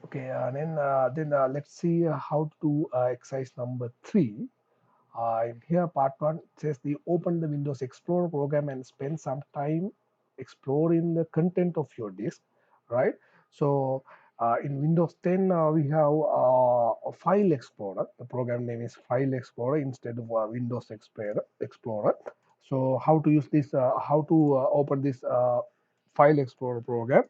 Okay, then let's see how to do exercise number 3. In here, part 1 says the open the Windows Explorer program and spend some time exploring the content of your disk, right? So in Windows 10, we have a File Explorer. The program name is File Explorer instead of Windows Explorer. So how to use this? How to open this File Explorer program?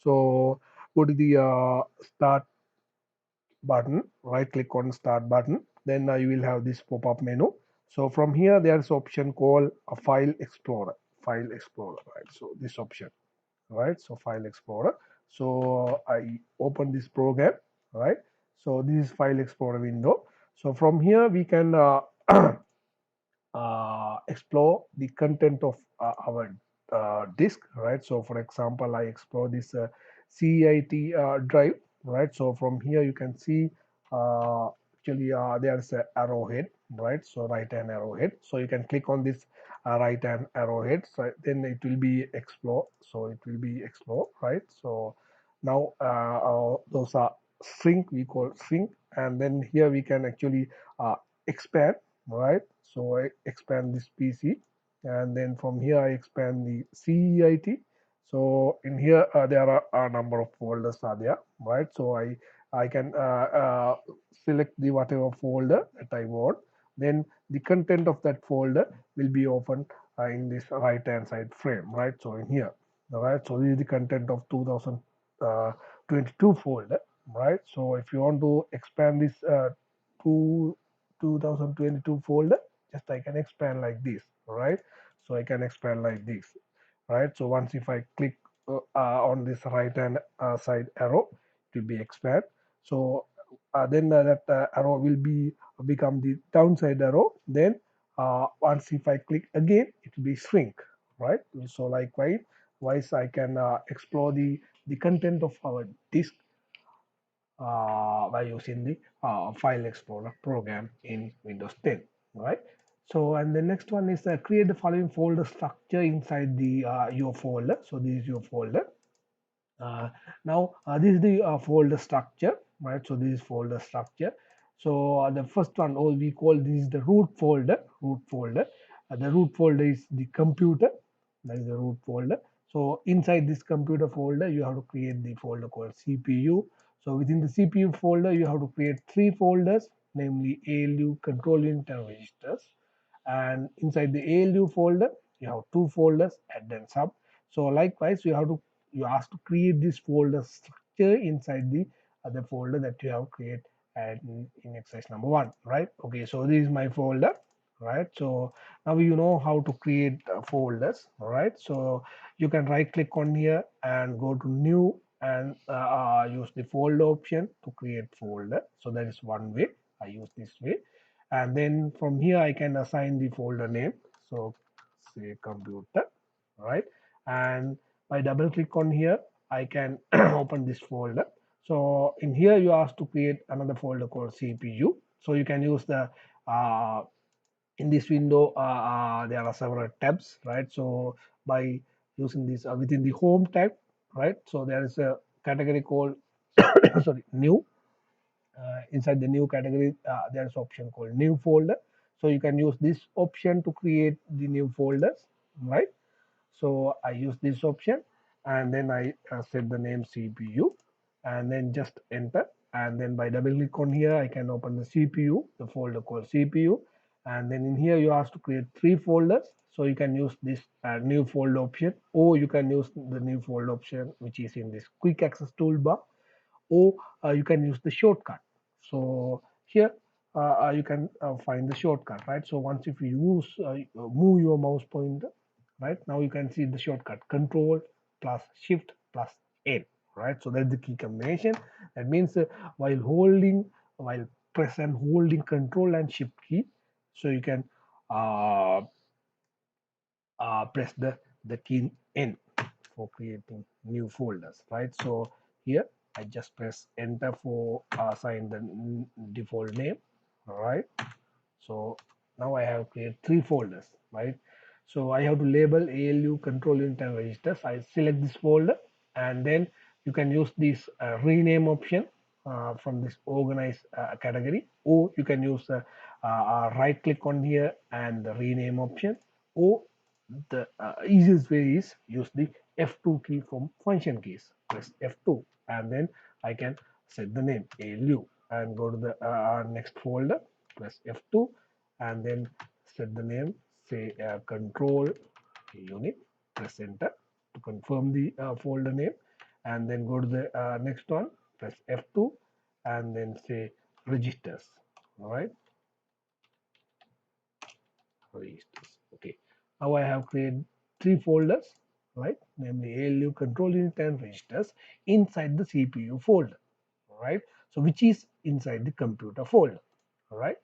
So go to the Start button, right click on start button, then you will have this pop-up menu. So from here there's option called a file explorer, right? So this option, right? So file explorer. So I open this program, right? So this is file explorer window. So from here we can explore the content of our disk, right? So for example, I explore this CIT drive, right? So from here you can see actually there's a arrowhead, right? So right hand arrowhead. So you can click on this right hand arrowhead. So then it will be explore. So it will be explore, right? So now those are shrink. We call shrink, and then here we can actually expand, right? So I expand this PC, and then from here I expand the CEIT. So in here there are a number of folders are there, right? So I can select the whatever folder that I want. Then the content of that folder will be open in this right hand side frame, right? So in here, right? So this is the content of 2022 folder, right? So if you want to expand this to 2022 folder, just I can expand like this, right? So I can expand like this, right? So once if I click on this right hand side arrow, it will be expand. So then that arrow will be become the downside arrow. Then once if I click again, it will be shrink, right? So likewise I can explore the content of our disk by using the File Explorer program in Windows 10, right? So, and the next one is create the following folder structure inside the your folder. So this is your folder. Now, this is the folder structure, right? So this is folder structure. So the first one, all we call this is the root folder. Root folder. The root folder is the computer. That is the root folder. So inside this computer folder, you have to create the folder called CPU. So within the CPU folder, you have to create 3 folders, namely ALU, control unit, and registers. And inside the ALU folder, you have 2 folders, add and sub. So likewise, you ask to create this folder structure inside the other folder that you have created in exercise number 1, right? Okay, so this is my folder, right? So now you know how to create folders, all right? So you can right click on here and go to new and use the folder option to create folder. So that is one way. I use this way, and then from here I can assign the folder name. So say computer, right? And by double click on here, I can open this folder. So in here you ask to create another folder called CPU. So you can use the in this window there are several tabs, right? So by using this within the home tab, right? So there is a category called sorry, new. Inside the new category there's option called new folder. So you can use this option to create the new folders, right? So I use this option, and then I set the name CPU, and then just enter. And then by double click on here, I can open the CPU, the folder called CPU. And then in here, you ask to create 3 folders. So you can use this new folder option, or you can use the new folder option, which is in this quick access toolbar, or you can use the shortcut. So here you can find the shortcut, right? So once if you use move your mouse pointer, right, now you can see the shortcut control plus shift plus n, right? So that's the key combination. That means while press and holding control and shift key, so you can uh, press the key n for creating new folders, right? So here I just press enter for assign the default name, all right? So now I have created 3 folders, right? So I have to label ALU, control unit, and registers. I select this folder, and then you can use this rename option from this organize category, or you can use the right click on here and the rename option, or the easiest way is use the F2 key from function keys. Press F2 and then I can set the name ALU and go to the next folder, press F2 and then set the name, say control unit, press enter to confirm the folder name, and then go to the next one, press F2 and then say registers. All right, registers. Okay, now I have created three folders, right, namely ALU, control unit and registers inside the CPU folder. All right, so which is inside the computer folder. All right,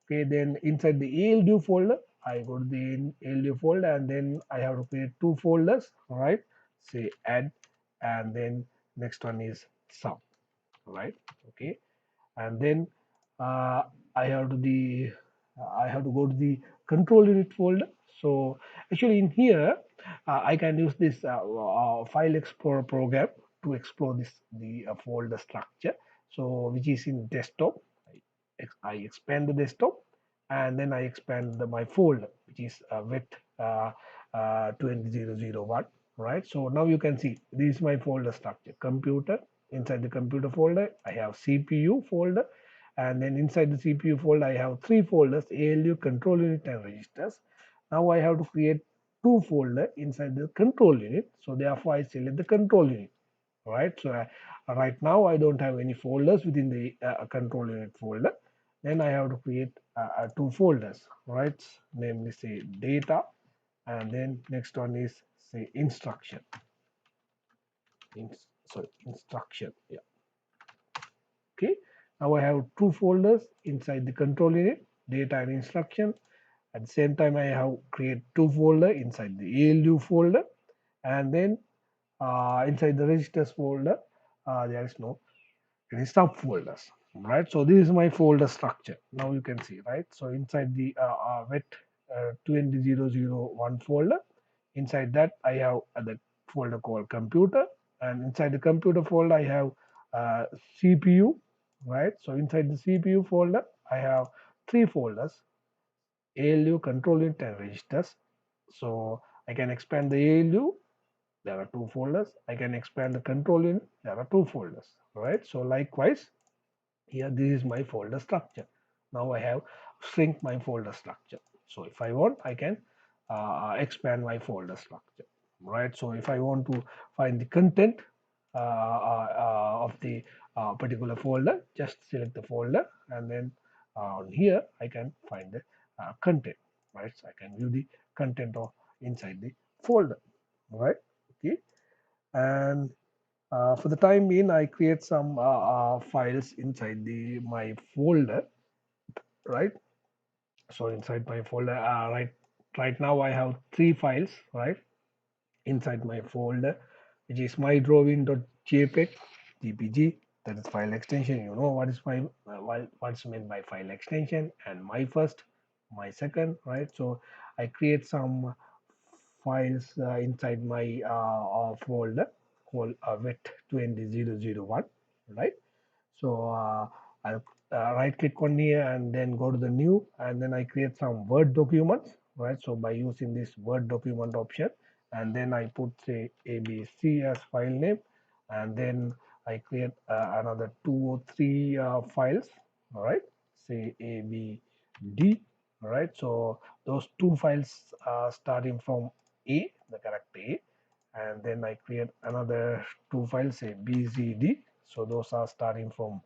okay, then inside the ALU folder I go to the ALU folder and then I have to create two folders. All right, say add and then next one is sum. All right, okay, and then uh, I have to the I have to go to the control unit folder. So actually in here I can use this file explorer program to explore this the folder structure. So which is in desktop. I expand the desktop and then I expand my folder which is wet 20001, right? So now you can see this is my folder structure. Computer, inside the computer folder I have CPU folder, and then inside the CPU folder I have three folders: ALU, control unit and registers. Now I have to create two folder inside the control unit, so therefore I select the control unit. Right, so right now I don't have any folders within the control unit folder. Then I have to create two folders, right, namely say data, and then next one is say instruction. In, sorry, instruction, yeah. Okay, now I have two folders inside the control unit, data and instruction. At the same time I have create two folder inside the ALU folder, and then inside the registers folder there is no any subfolders, right? So this is my folder structure. Now you can see, right? So inside the wet 20001 folder, inside that I have the folder called computer, and inside the computer folder I have CPU, right? So inside the CPU folder I have three folders: ALU, control unit and registers. So I can expand the ALU, there are two folders. I can expand the control unit, there are two folders, right? So likewise here this is my folder structure. Now I have shrink my folder structure. So if I want I can expand my folder structure, right? So if I want to find the content of the particular folder, just select the folder and then on here I can find the content, right? So I can view the content of inside the folder, right? Okay, and for the time being, I create some files inside the my folder, right? So inside my folder, right now I have three files, right, inside my folder, which is my drawing.jpg, jpg. That is file extension. You know what is my what's meant by file extension, and my first, my second, right? So I create some files inside my folder called wet 20001, right? So I'll right click on here and then go to the new, and then I create some Word documents, right? So by using this Word document option, and then I put say ABC as file name, and then I create another two or three files, all right? Say ABD, all right? So those two files starting from A, the character A, and then I create another two files, say BZD. So those are starting from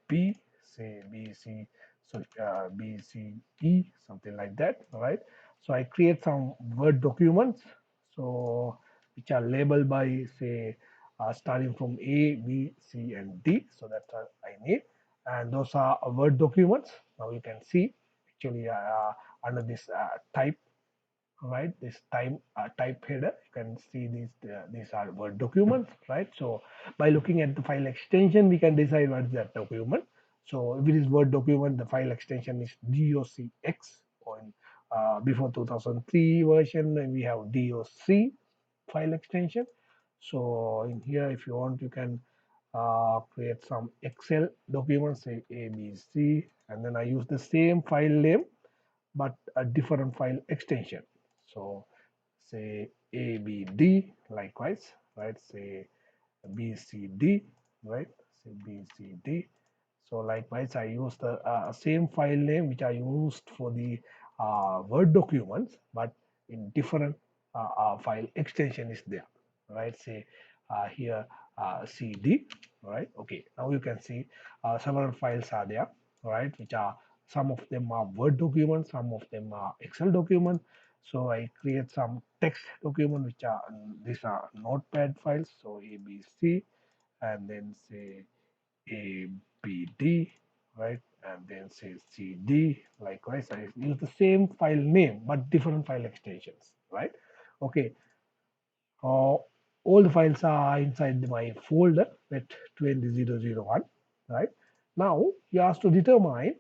B, say BC, so BCE, something like that, all right? So I create some Word documents, so which are labeled by say starting from A, B, C, and D. So that's what I need, and those are Word documents. Now you can see actually under this type, right, this type header you can see these are Word documents, right? So by looking at the file extension we can decide what is that document. So if it is Word document, the file extension is docx, or in, before 2003 version we have doc file extension. So in here, if you want, you can create some Excel documents, say ABC, and then I use the same file name but a different file extension. So say ABD, likewise, right? Say BCD, right? Say BCD. So likewise, I use the same file name which I used for the Word documents, but in different file extension is there, right? Say here CD, right? Okay, now you can see several files are there, right? Which are, some of them are Word documents, some of them are Excel documents. So I create some text document which are, these are notepad files. So ABC, and then say ABD, right? And then say CD. Likewise, I use the same file name but different file extensions, right? Okay, all the files are inside my folder with 20001, right? Now you have to determine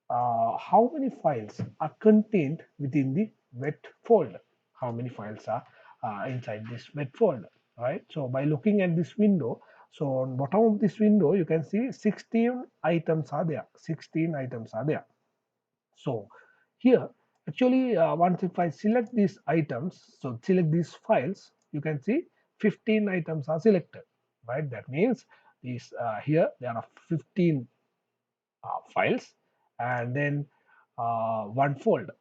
how many files are contained within the wet folder. How many files are inside this wet folder, right? So by looking at this window, so on bottom of this window, you can see 16 items are there. 16 items are there. So here, actually, once if I select these items, so select these files, you can see 15 items are selected, right? That means these here there are 15 files and then one folder,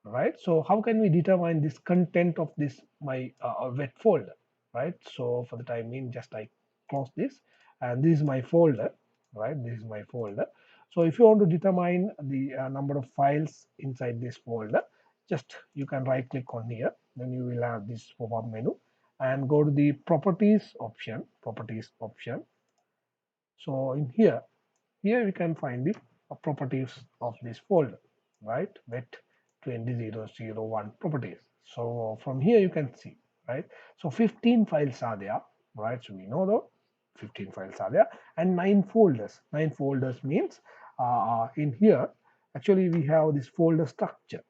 right? So how can we determine this content of this my wet folder, right? So for the time being, just I close this, and this is my folder, right? This is my folder. So if you want to determine the number of files inside this folder, just you can right click on here, then you will have this pop-up menu and go to the properties option, so in here we can find the properties of this folder, right? Wet 20001 properties. So from here you can see, right? So 15 files are there, right? So we know though 15 files are there and 9 folders. 9 folders means in here actually we have this folder structure.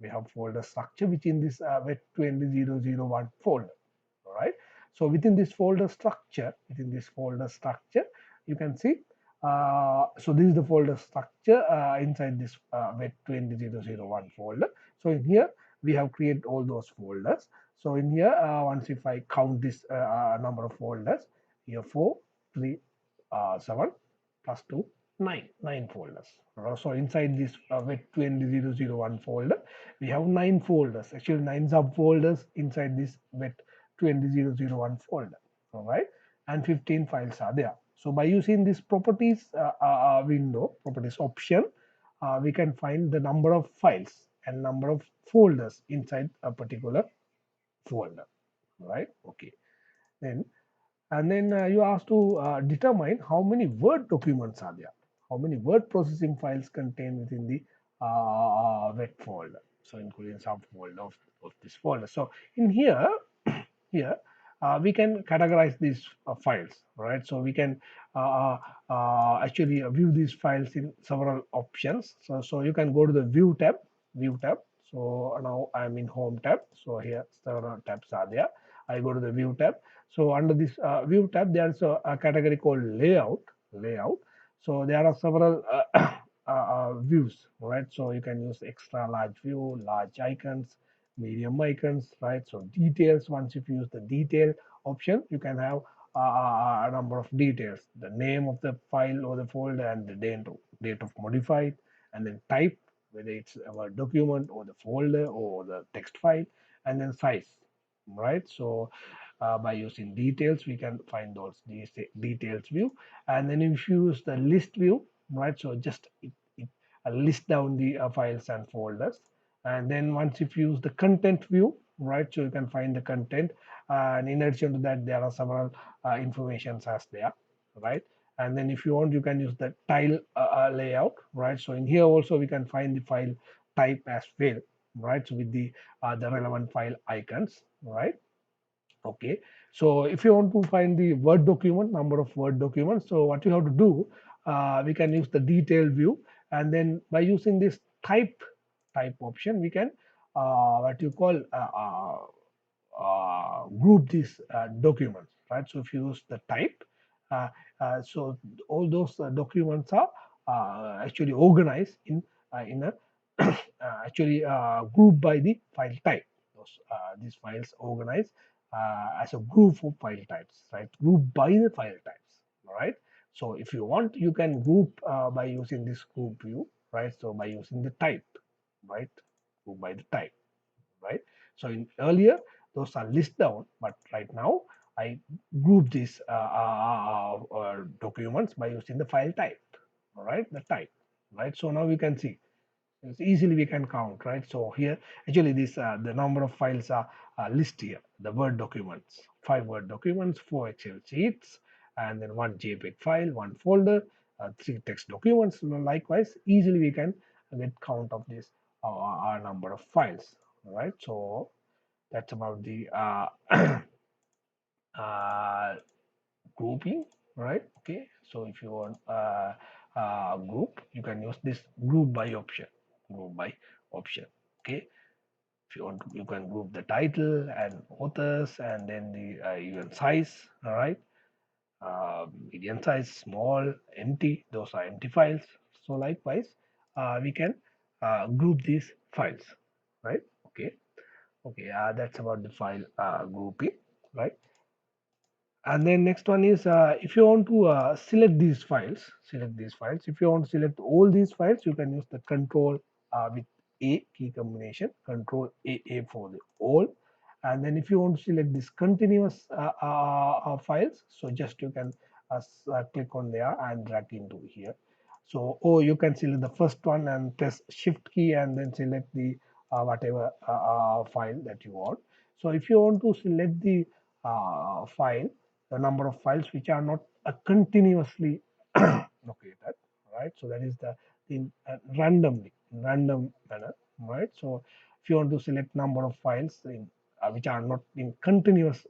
We have folder structure which in this wet 20001 folder, right? So within this folder structure, you can see. So this is the folder structure inside this wet 20001 folder. So in here we have created all those folders. So in here, once if I count this number of folders, here 4, 3, 7 plus 2, 9 folders. So inside this wet 20001 folder, we have 9 folders. Actually, 9 subfolders inside this wet 20001 folder. All right, and 15 files are there. So by using this properties window, properties option, we can find the number of files and number of folders inside a particular folder, right? Okay, then and then you have to determine how many Word documents are there, how many word processing files contained within the wet folder, so including subfolder of this folder. So in here here we can categorize these files, right? So we can actually view these files in several options. So you can go to the view tab. So now I'm in home tab. So here several tabs are there. I go to the view tab. So under this view tab, there's a category called layout. So there are several views, right? So you can use extra large view, large icons, medium icons, right? So details, once if you use the detail option, you can have a number of details, the name of the file or the folder and the date of modified, and then type, whether it's a document or the folder or the text file, and then size, right? So by using details, we can find these details view, and then if you use the list view, right? So just it list down the files and folders, and then once if you use the content view, right? So you can find the content, and in addition to that, there are several informations as there, right? And then if you want, you can use the tile layout, right? So in here also we can find the file type as well, right? So with the relevant file icons, right? Okay, so if you want to find the Word document, number of Word documents, so what you have to do, we can use the detail view, and then by using this type option, we can what you call group these documents, right? So if you use the type, uh, so all those documents are actually organized in a actually grouped by the file type. These files organized as a group of file types, right? Grouped by the file types, all right? So if you want, you can group by using this group view, right? So by using the type, right? Group by the type, right? So in earlier, those are list down, but right now I group these documents by using the file type, all right? The type, right? So now we can see easily we can count, right? So here actually this the number of files are list here, the word documents, 5 word documents, 4 Excel sheets, and then 1 JPEG file, 1 folder, 3 text documents. Likewise, easily we can get count of this our number of files, right? So that's about the uh, grouping, right? Okay, so if you want group, you can use this group by option, group by option. Okay, if you want, you can group the title and authors, and then the event size. All right, medium size, small, empty. Those are empty files. So likewise, we can group these files, right? Okay, okay. That's about the file grouping, right? And then next one is if you want to select these files. If you want to select all these files, you can use the control with A key combination, control A for the all. And then if you want to select this continuous files, so just you can click on there and drag into here. So, or you can select the first one and press shift key and then select the whatever file that you want. So if you want to select the file, the number of files which are not continuously located, right? So that is the in randomly, random manner, right? So if you want to select number of files in which are not in continuous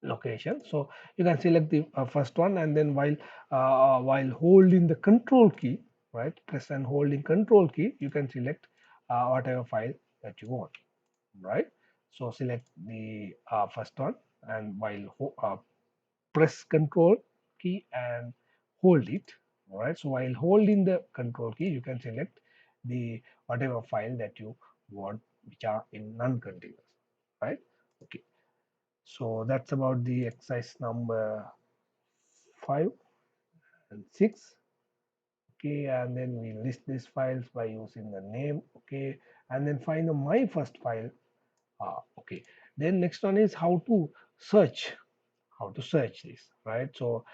location, so you can select the first one, and then while holding the control key, right? Press and holding control key, you can select whatever file that you want, right? So select the first one, and while press control key and hold it, all right? So while holding the control key, you can select the whatever file that you want which are in non-continuous, right? Okay, so that's about the exercise number 5 and 6. Okay, and then we list these files by using the name. Okay, and then find the my first file. Okay, then next one is search how to search this, right? So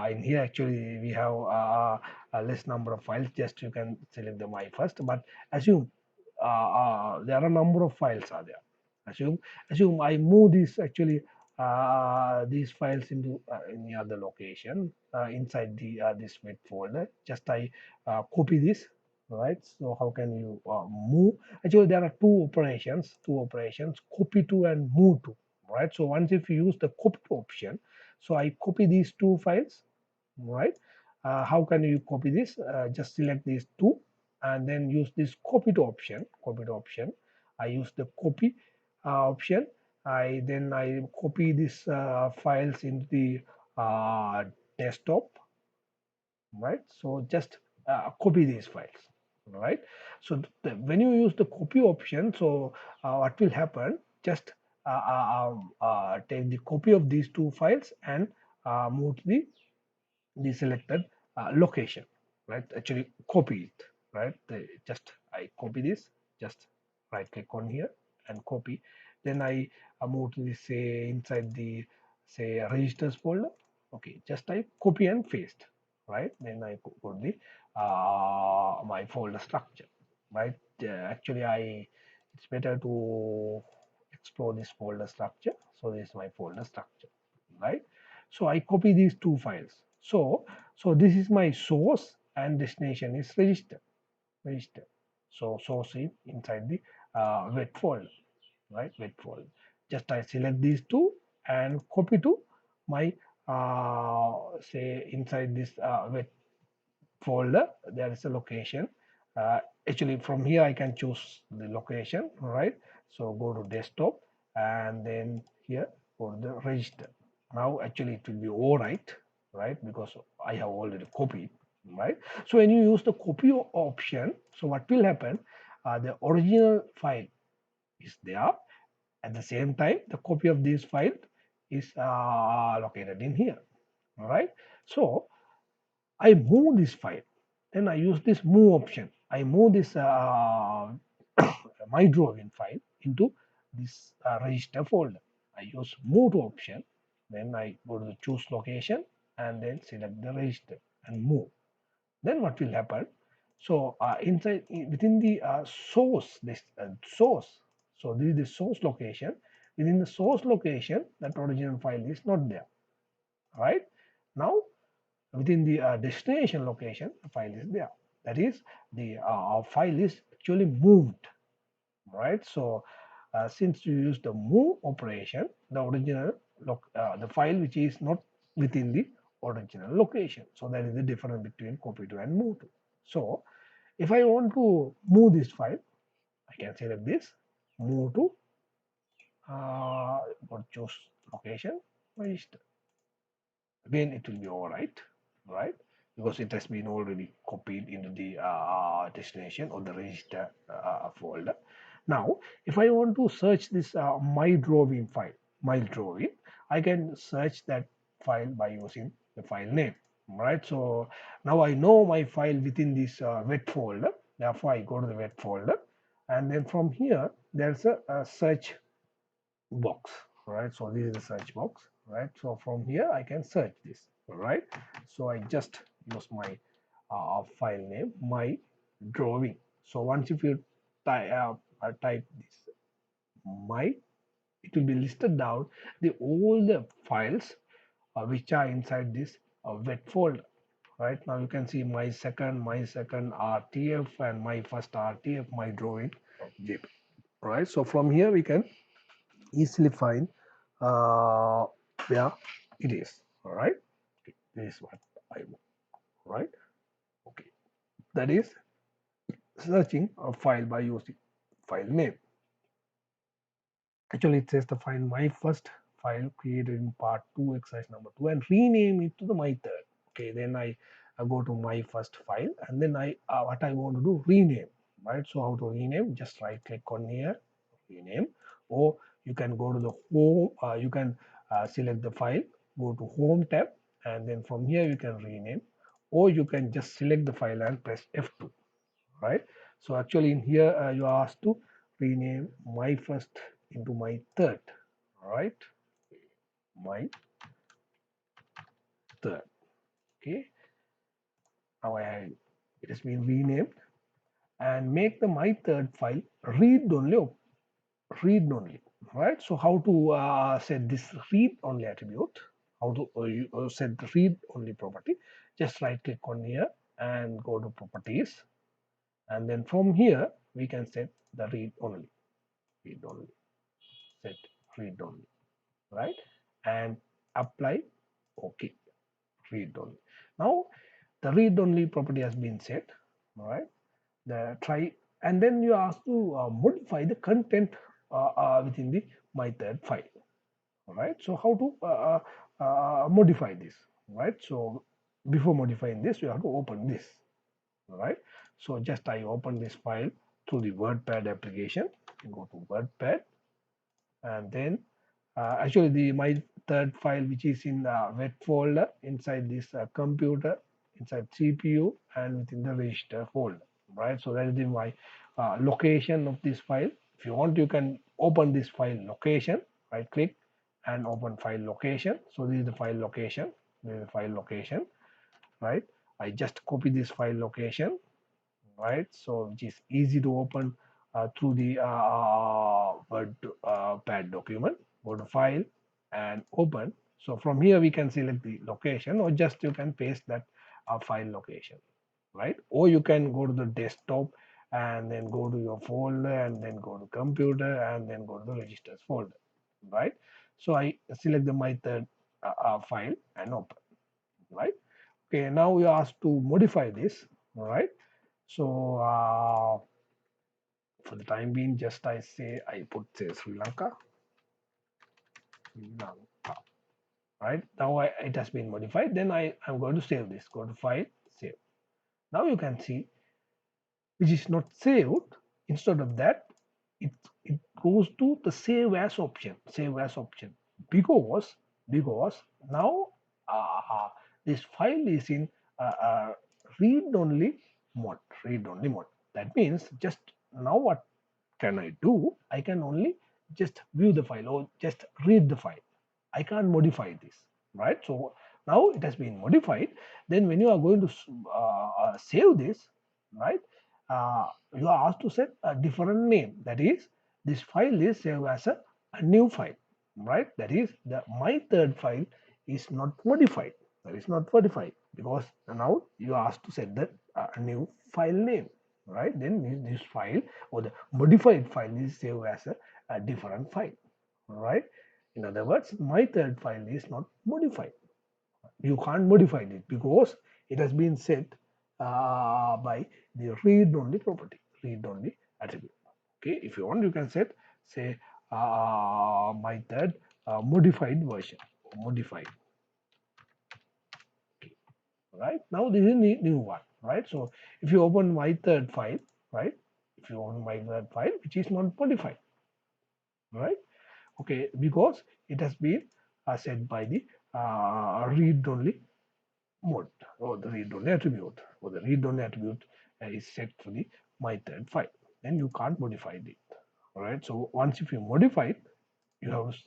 in here actually we have a less number of files. Just you can select the my first, but assume there are a number of files are there. Assume I move this actually these files into any other location inside the this web folder. Just I copy this, right? So how can you move? Actually, there are two operations: copy to and move to, right? So once if you use the copy option, so I copy these two files, right? How can you copy this? Just select these two and then use this copy to option. I use the copy option. I copy these files into the desktop, right? So just copy these files, right? So when you use the copy option, so what will happen? Just take the copy of these two files and move to the selected location, right? Actually copy it, right? Just I copy this, just right click on here and copy. Then I move to the say inside the say registers folder. Okay, just I copy and paste, right? Then I go to the my folder structure, right? Actually I it's better to explore this folder structure. So this is my folder structure, right? So I copy these two files. So this is my source and destination is register. So source is inside the wet folder, right? Wet folder. Just I select these two and copy to my say inside this wet folder. There is a location. Uh, Actually, from here I can choose the location, right? So go to desktop and then here for the register. Now actually it will be alright, right? Because I have already copied, right? So when you use the copy option, so what will happen? The original file is there. At the same time, the copy of this file is located in here. All right. So I move this file. Then I use this move option. I move this my drawing file into this register folder. I use move to option. Then I go to the choose location and then select the register and move. Then what will happen? So inside within the source, this source. So this is the source location. Within the source location, that original file is not there, right? Now within the destination location, the file is there. That is, the file is actually moved, right? So since you use the move operation, the original the file which is not within the original location. So that is the difference between copy to and move to. So if I want to move this file, I can select this, move to, choose location, register. Again, it will be all right? Because it has been already copied into the destination or the register folder. Now, if I want to search this my drawing file, my drawing, I can search that file by using the file name, right? So now I know my file within this wet folder. Therefore, I go to the wet folder, and then from here there's a search box, right? So this is the search box, right? So from here I can search this, right? So I just use my file name, my drawing. So once if you type this my, it will be listed down the all the files which are inside this wet folder. Right now you can see my second RTF and my first RTF, my drawing JPEG. Right. So from here we can easily find uh, where it is. All right. This is what I want. Right. Okay. That is searching a file by using file name. Actually, it says to find my first file created in part 2 exercise number 2 and rename it to the my third. Okay. Then I go to my first file and then I what I want to do rename. Right. So how to rename? Just right click on here, rename, or you can go to the home. You can select the file, go to home tab, and then from here you can rename, or you can just select the file and press F2, right? So actually in here you are asked to rename my first into my third, right? My third. Okay, now it has been renamed, and make the my third file read only, read only, right? So how to set this read only attribute, how to set the read only property? Just right click on here and go to properties, and then from here we can set the read only, set read only, right? And apply. Okay, read only. Now the read only property has been set, right? The try, and then you ask to modify the content within the my third file, right? So how to modify this, right? So before modifying this, you have to open this, right? So just I open this file through the WordPad application. Go to WordPad, and then actually the my third file which is in the wet folder inside this computer, inside CPU and within the register folder, right? So that is the my location of this file. If you want, you can open this file location, right click and open file location. So this is the file location, this is the file location, right? I just copy this file location, right? So which is easy to open through the Word pad document. Go to file and open. So from here we can select the location, or just you can paste that file location, right? Or you can go to the desktop and then go to your folder and then go to computer and then go to the registers folder, right? So I select the my third file and open, right? Okay, now we are asked to modify this, all right? So for the time being, just I say I put say Sri Lanka, Sri Lanka. Right now it has been modified. Then I'm going to save this. Go to file, save. Now you can see which is not saved. Instead of that, it it goes to the save as option. Save as option because now this file is in read only mode. Read only mode. That means just now what can I do? I can only just view the file or just read the file. I can't modify this, right? So now it has been modified. Then when you are going to save this, right, you are asked to set a different name. That is, this file is saved as a new file, right? That is, the my third file is not modified. That is not modified because now you are asked to set the new file name, right? Then this file or the modified file is saved as a different file, right? In other words, my third file is not modified. You can't modify it because it has been set by the read only property, read only attribute. Okay, if you want, you can set say my third modified version, modified. Okay, right now this is new one, right? So if you open my third file, right? If you open my third file, which is not modified, right? Okay, because it has been set by the read only mode or the read only attribute or the read only attribute is set to the my third file. Then you can't modify it. All right. So once if you modify it, you have to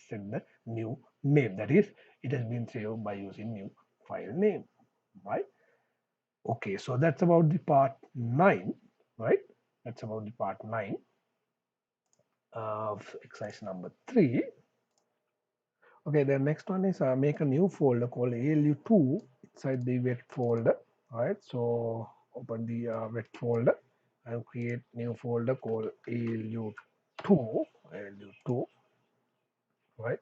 set the new name. That is, it has been saved by using new file name. Right. Okay. So that's about the part 9. Right. That's about the part 9 of exercise number 3. Okay, the next one is make a new folder called ALU2 inside the wet folder. Right, so open the wet folder and create new folder called ALU2, ALU2, right,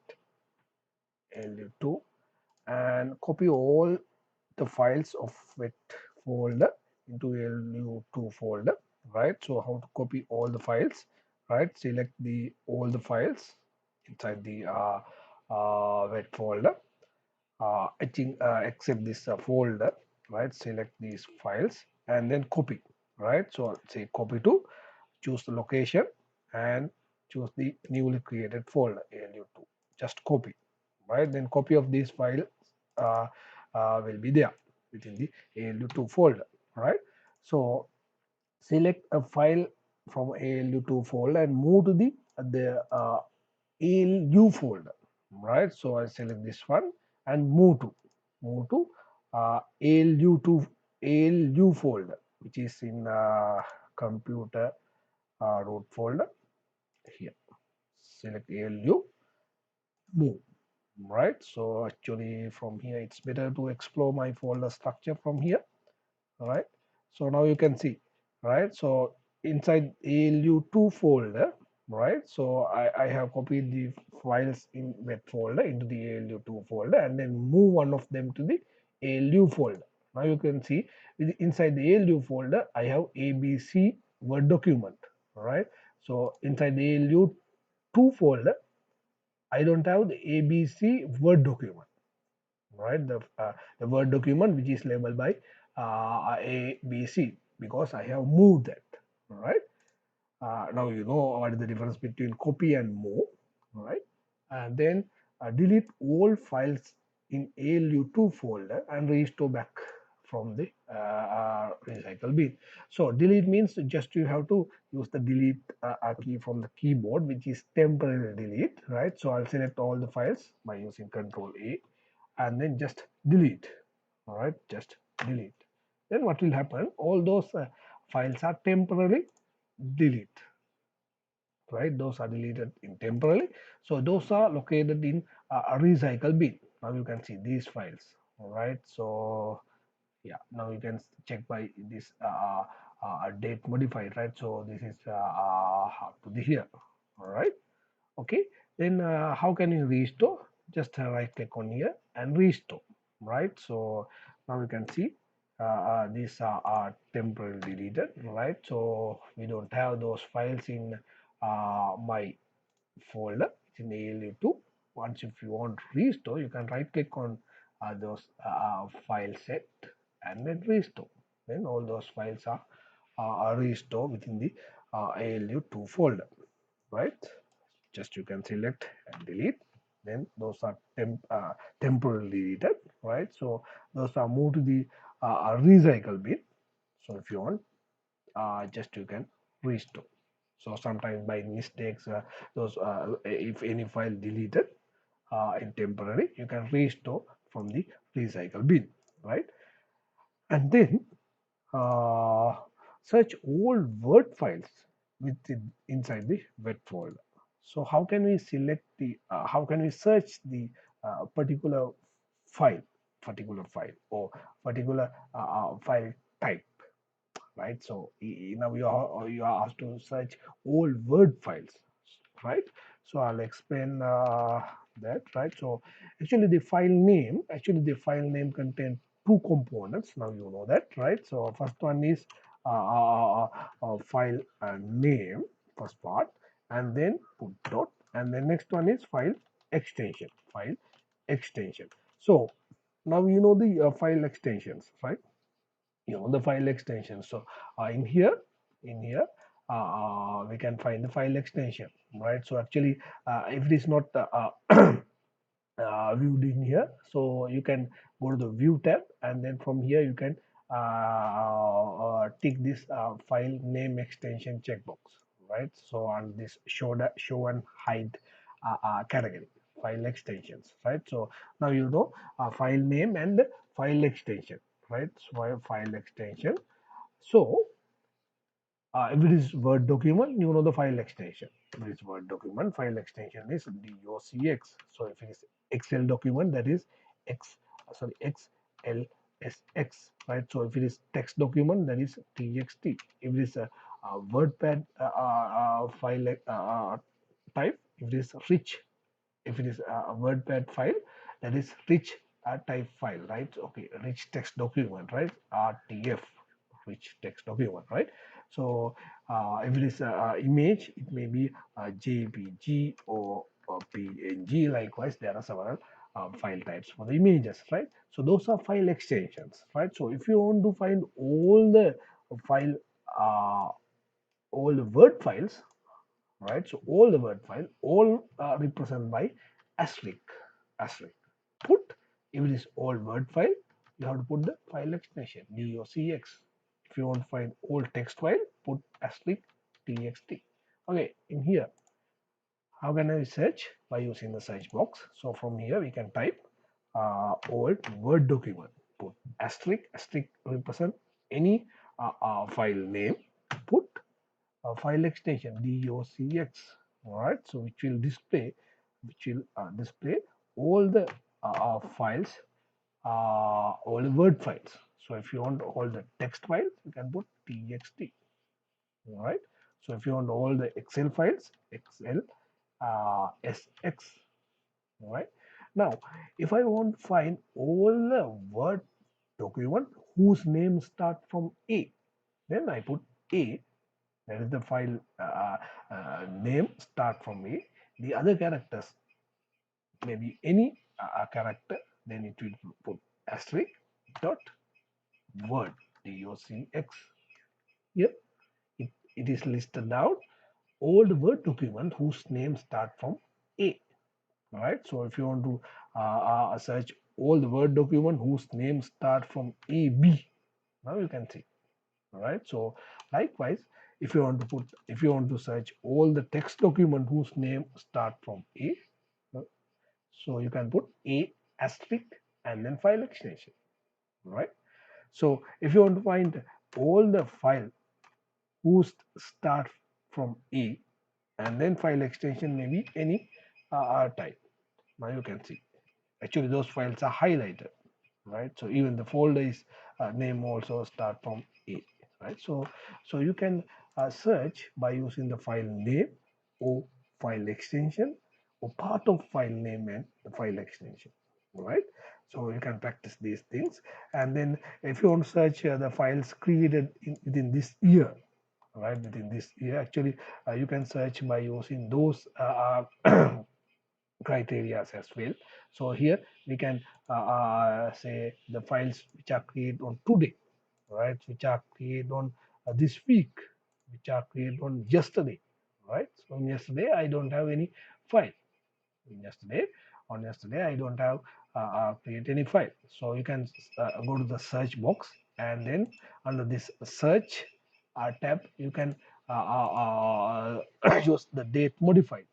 ALU2, and copy all the files of wet folder into ALU2 folder. Right, so how to copy all the files? Right, select the all the files inside the wet folder. I think except this folder, right? Select these files and then copy, right? So I'll say copy to, choose the location and choose the newly created folder ALU2. Just copy, right? Then copy of these files uh, will be there within the ALU2 folder, right? So select a file from ALU2 folder and move to the ALU folder, right? So I select this one and move to ALU2 ALU folder, which is in computer root folder here. Select ALU, move, right? So actually from here it's better to explore my folder structure from here, right? So now you can see, right? So inside ALU2 folder, right? So I have copied the files in that folder into the ALU2 folder and then move one of them to the ALU folder. Now you can see inside the ALU folder, I have ABC Word document, right? So inside the ALU2 folder, I don't have the ABC Word document, right? The Word document which is labeled by A, B, C because I have moved that, right? Now you know what is the difference between copy and move, right? And then delete all files in ALU2 folder and restore back from the recycle bin. So delete means just you have to use the delete key from the keyboard, which is temporary delete, right? So I'll select all the files by using Control A and then just delete. All right, just delete. Then what will happen? All those files are temporarily delete, right? Those are deleted in temporarily. So those are located in a recycle bin. Now you can see these files. All right. So yeah, now you can check by this date modified, right? So this is to the here. All right. Okay, then how can you restore? Just right click on here and restore, right? So now you can see these are temporarily deleted, right? So we don't have those files in my folder. It's in ALU2. once if you want to restore, you can right click on those file set and then restore. Then all those files are restored within the ALU2 folder, right? Just you can select and delete. Then those are temporarily deleted, right? So those are moved to the recycle bin. So if you want, just you can restore. So sometimes by mistakes, those if any file deleted in temporary, you can restore from the recycle bin, right? And then uh, search all Word files within inside the wet folder. So how can we select the? How can we search the particular file, or particular file type? Right? So now you are asked to search all Word files, right? So I'll explain that, right? So actually the file name contains two components. Now you know that, right? So first one is file name, first part, and then put dot, and then next one is file extension. So now you know the file extensions, right? The file extension. So in here we can find the file extension, right? So actually if it is not viewed in here, so you can go to the view tab, and then from here you can tick this file name extension checkbox, right? So on this show and hide category, file extensions, right? So now you know file name and file extension, right? So file extension. So if it is Word document, you know the file extension. If it is Word document, file extension is docx. So if it is Excel document, that is XLSX, right? So if it is text document, that is TXT. If it is a WordPad file type, if it is rich, if it is a WordPad file, that is rich type file, right? Okay, rich text document, right? RTF, rich text document, right? So if it is image, it may be JPG or PNG. Likewise, there are several file types for the images, right? So those are file extensions, right? So if you want to find file, uh, all the Word files, right? So all the Word file, all represented by asterisk, asterisk. Put, if it is all Word file, you have to put the file extension docx. If you want to find all text file, put asterisk txt. Okay, in here, how can I search? By using the search box. So from here we can type old Word document. Put asterisk, asterisk represent any file name. Put file extension docx, all right? So which will display all the files, all the Word files. So if you want all the text files, you can put txt, all right? So if you want all the Excel files, Excel sx, all right? Now if I want to find all the Word document whose name start from A, then I put A, that is the file name start from A. The other characters may be any character, then it will put asterisk dot word docx. Here it is listed down all the Word document whose name start from A. Right. So if you want to search all the Word document whose name start from AB, now you can see. All right. So likewise, if you want to search all the text document whose name start from A, uh, so you can put A asterisk and then file extension. All right. So if you want to find all the file whose start from A, and then file extension may be any type. Now you can see. Actually, those files are highlighted, right? So even the folder is name also start from A, right? So you can search by using the file name or file extension or part of file name and the file extension, right? So you can practice these things, and then if you want to search the files created within this year, right? Within this year, actually, you can search by using those criteria as well. So here we can say the files which are created on today, right, which are created on this week, which are created on yesterday, right. So on yesterday I don't have any file. Yesterday on yesterday I don't have create any file. So you can go to the search box, and then under this search tab you can use the date modified.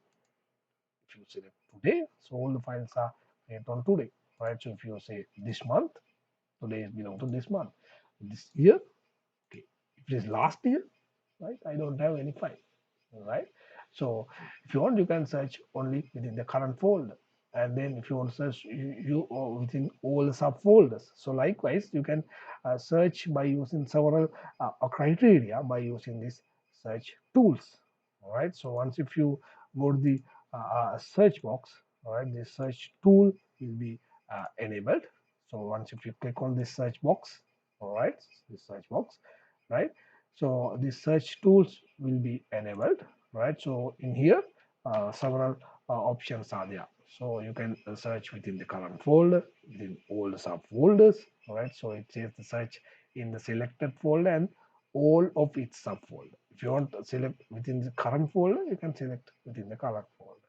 If you select today, so all the files are created on today, right. So if you say this month, today is belong to this month. This year, okay, if it is last year, right, I don't have any file, right. So if you want, you can search only within the current folder, and then if you want to search within all the subfolders. So likewise you can search by using several criteria by using this search tools. All right, so once if you go to the search box, all right, this search tool will be enabled. So once if you click on this search box, all right, this search box, right, so the search tools will be enabled, right. So in here several options are there. So you can search within the current folder, within all the subfolders, right. So it says the search in the selected folder and all of its subfolder. If you want to select within the current folder, you can select within the current folder,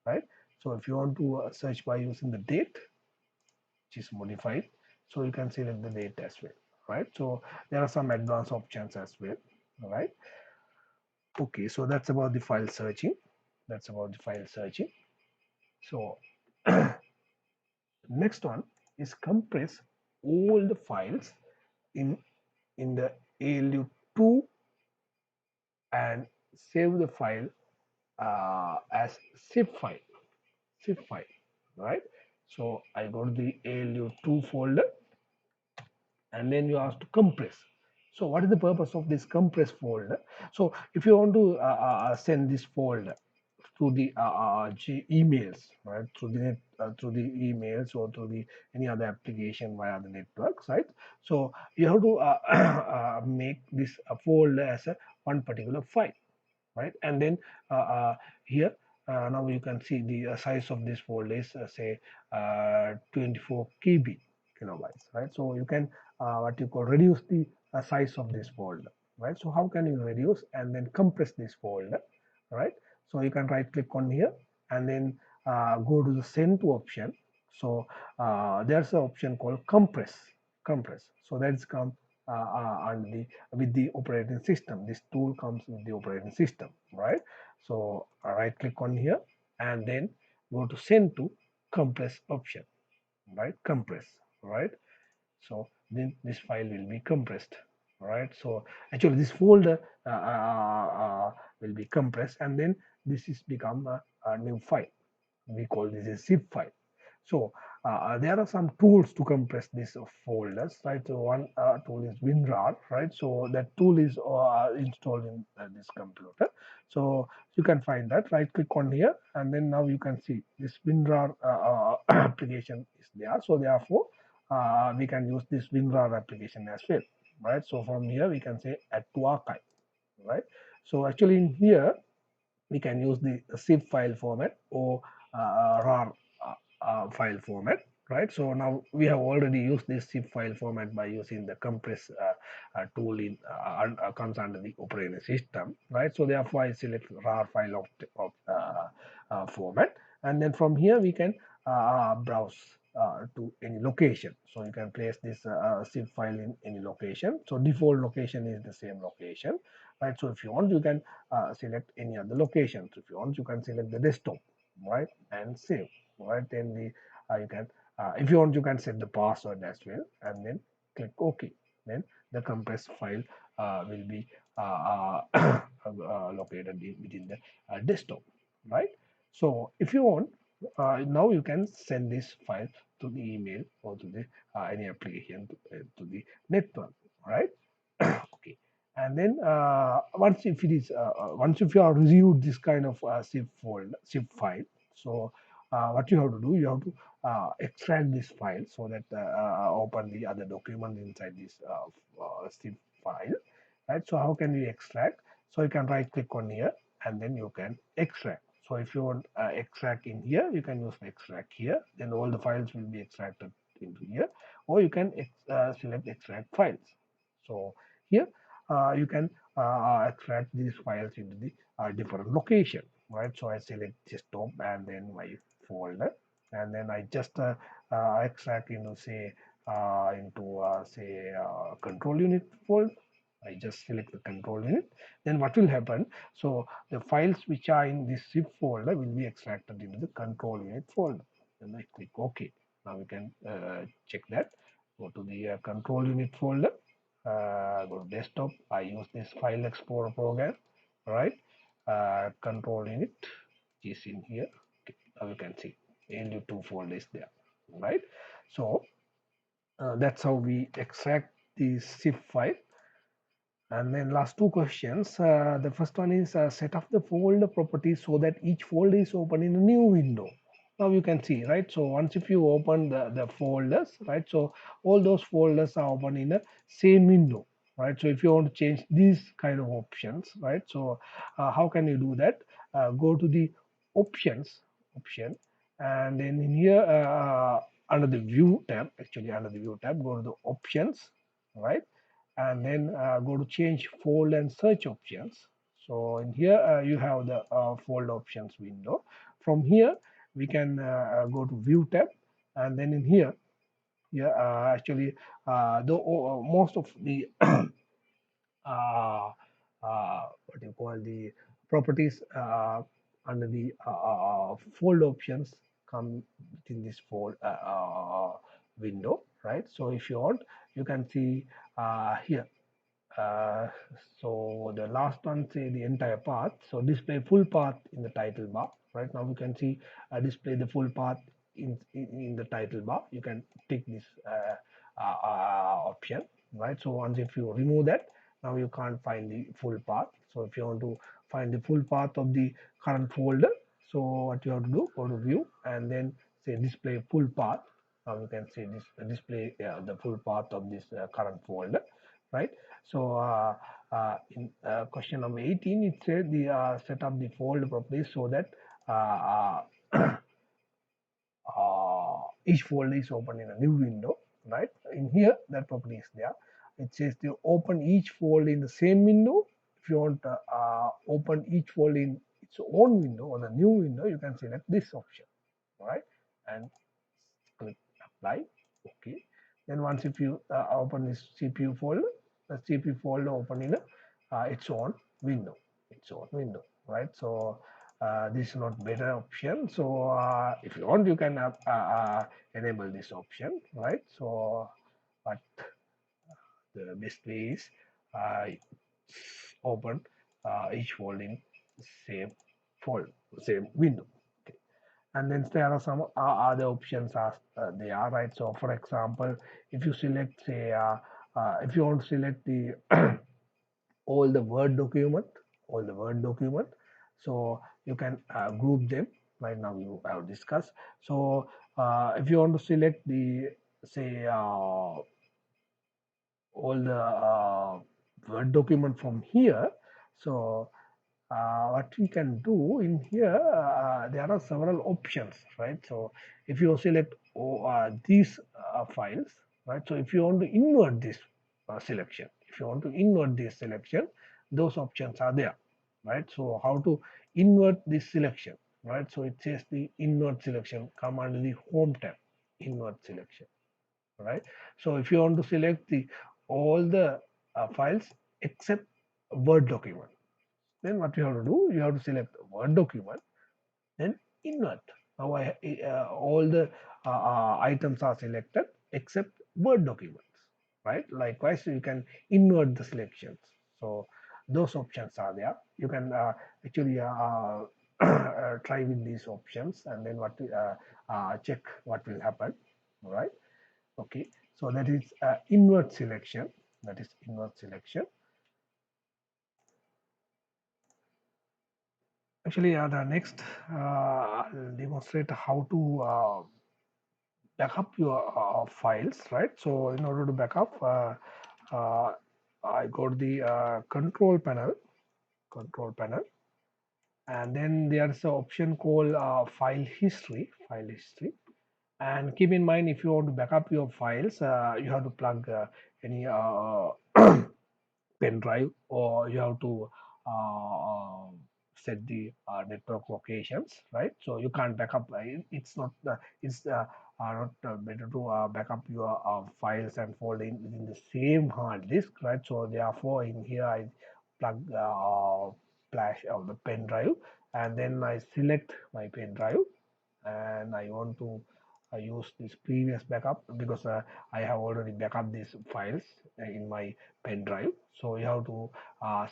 right. So if you want to search by using the date, which is modified, so you can select the date as well, right. So there are some advanced options as well, right. Okay, so that's about the file searching. That's about the file searching. So next one is compress all the files in the ALU2 and save the file as zip file. Zip file, right? So I go to the ALU2 folder, and then you have to compress. So what is the purpose of this compress folder? So if you want to send this folder through the emails, right? Through the through the emails or through the any other application via the networks, right? So you have to make this folder as a one particular file, right? And then here now you can see the size of this folder is say 24 KB kilobytes, right? So you can what you call reduce the size of this folder, right? So how can you reduce and then compress this folder, right? So you can right click on here and then go to the send to option. So there's an option called compress. So that's come on the with the operating system. This tool comes with the operating system, right? So right click on here and then go to send to compress option, right? Compress, right? So then this file will be compressed, right? So actually this folder will be compressed, and then this is become a new file. We call this a zip file. So there are some tools to compress these folders, right? So one tool is WinRAR, right? So that tool is installed in this computer. So you can find that. Right click on here, and then now you can see this WinRAR application is there. So therefore, we can use this WinRAR application as well, right? So from here we can say add to archive, right? So actually in here we can use the zip file format or RAR file format, right? So now we have already used this zip file format by using the compress tool in comes under the operating system, right? So therefore I select RAR file of format, and then from here we can browse to any location. So you can place this zip file in any location. So default location is the same location, right? So if you want, you can select any other location. So if you want, you can select the desktop, right, and save, right. Then the you can if you want, you can set the password as well, and then click OK. Then the compressed file will be located within the desktop, right. So if you want, now you can send this file to the email or to the any application to the network, right. Okay, and then once if it is once if you have received this kind of zip file, so what you have to do, you have to extract this file so that open the other document inside this zip file, right. So how can we extract? So you can right click on here and then you can extract. So if you want extract in here, you can use the extract here. Then all the files will be extracted into here, or you can select extract files. So here you can extract these files into the different location, right? So I select desktop and then my folder, and then I just extract into say control unit folder. I just select the control unit. Then what will happen? So the files which are in this zip folder will be extracted into the control unit folder. Then I click OK. Now we can check that. Go to the control unit folder. Go to desktop. I use this file explorer program. Right. Control unit is in here. Okay. Now you can see LU2 folder is there. Right. So that's how we extract the zip file. And then last two questions. The first one is set up the folder properties so that each folder is open in a new window. Now you can see, right? So once if you open the folders, right? So all those folders are open in the same window, right? So if you want to change these kind of options, right? So how can you do that? Go to the option, and then in here under the view tab, actually under the view tab, go to the options, right? And then go to change fold and search options. So in here you have the fold options window. From here we can go to view tab, and then in here, yeah, actually the most of the uh, what you call the properties under the fold options come within this fold window, right? So if you want, you can see here. uh, so the last one say the entire path. So display full path in the title bar. Right now we can see display the full path in the title bar. You can tick this option. Right. So once if you remove that, now you can't find the full path. So if you want to find the full path of the current folder, so what you have to do, go to view and then say display full path. Now you can see this display the full path of this current folder, right? So in question number 18, it said the set up the fold properties so that uh, each folder is open in a new window, right? In here, that property is there. It says to open each fold in the same window. If you want to open each fold in its own window or the new window, you can select this option, right? And click apply. Okay. Then once if you open this CPU folder, the CPU folder open in its own window, right? So this is not better option. So if you want, you can enable this option, right? So but the best way is uh, open each fold in same fold, same window. Okay. And then there are some other options as they are, right? So for example, if you select say if you want to select the all the word document, so you can group them. Right now you have discussed. So if you want to select the say all the word document from here, so what we can do in here, there are several options, right? So if you select these files, right? So if you want to invert this selection, those options are there, right? So how to invert this selection, right? So it says the invert selection, come under the home tab, invert selection, right? So if you want to select the all the files except Word document, then what you have to do, you have to select Word document, then invert. Now all the items are selected except Word documents, right? Likewise, you can invert the selections. So those options are there. You can actually try with these options and then check what will happen, right? Okay, so that is invert selection. That is invert selection. Actually, the next I'll demonstrate how to backup your files, right? So in order to backup, I got the control panel, control panel, and then there's an option called file history. And keep in mind, if you want to back up your files, you have to plug any pen drive, or you have to uh, set the network locations, right? So you can't back up. It's not. It's not better to back up your files and folder in the same hard disk, right? So therefore, in here I plug flash of the pen drive, and then I select my pen drive, and I want to use this previous backup because I have already backup these files in my pen drive. So you have to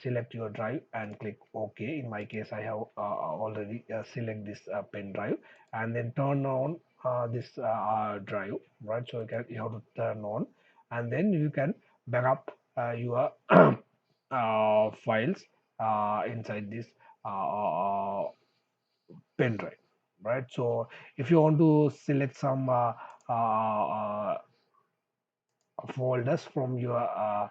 select your drive and click OK. In my case, I have already select this pen drive, and then turn on this drive, right? So you have to turn on, and then you can backup your files inside this pen drive, right? So if you want to select some folders from your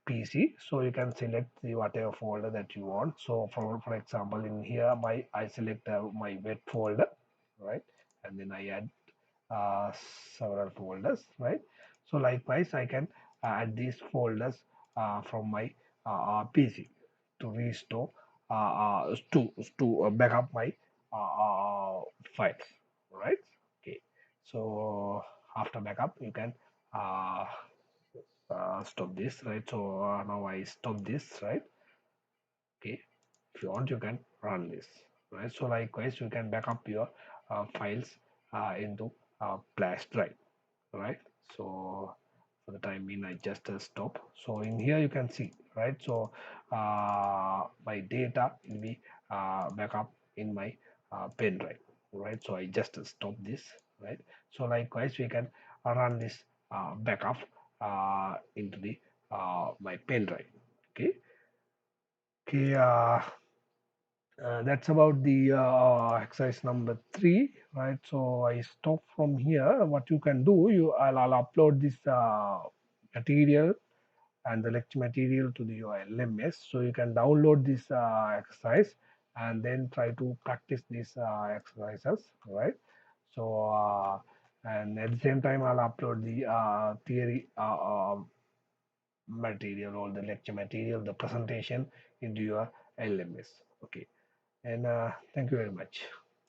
PC, so you can select the whatever folder that you want. So for example, in here I select my web folder, right? And then I add uh, several folders, right? So likewise I can add these folders from my PC to restore to back up my files, right? Okay, so after backup you can uh, stop this, right? So now I stop this, right? Okay, if you want you can run this, right? So likewise you can back up your files into flash drive, right? So for the time being I just stop. So in here you can see, right? So my data will be backup in my pen drive, right? So I just stop this, right? So likewise we can run this backup into the my pen drive. Okay. Okay, that's about the exercise number 3, right? So I stop from here. What you can do, I'll upload this material and the lecture material to the your LMS, so you can download this exercise and then try to practice these exercises, right? So and at the same time, I'll upload the theory material or the lecture material, the presentation into your LMS. Okay, and thank you very much.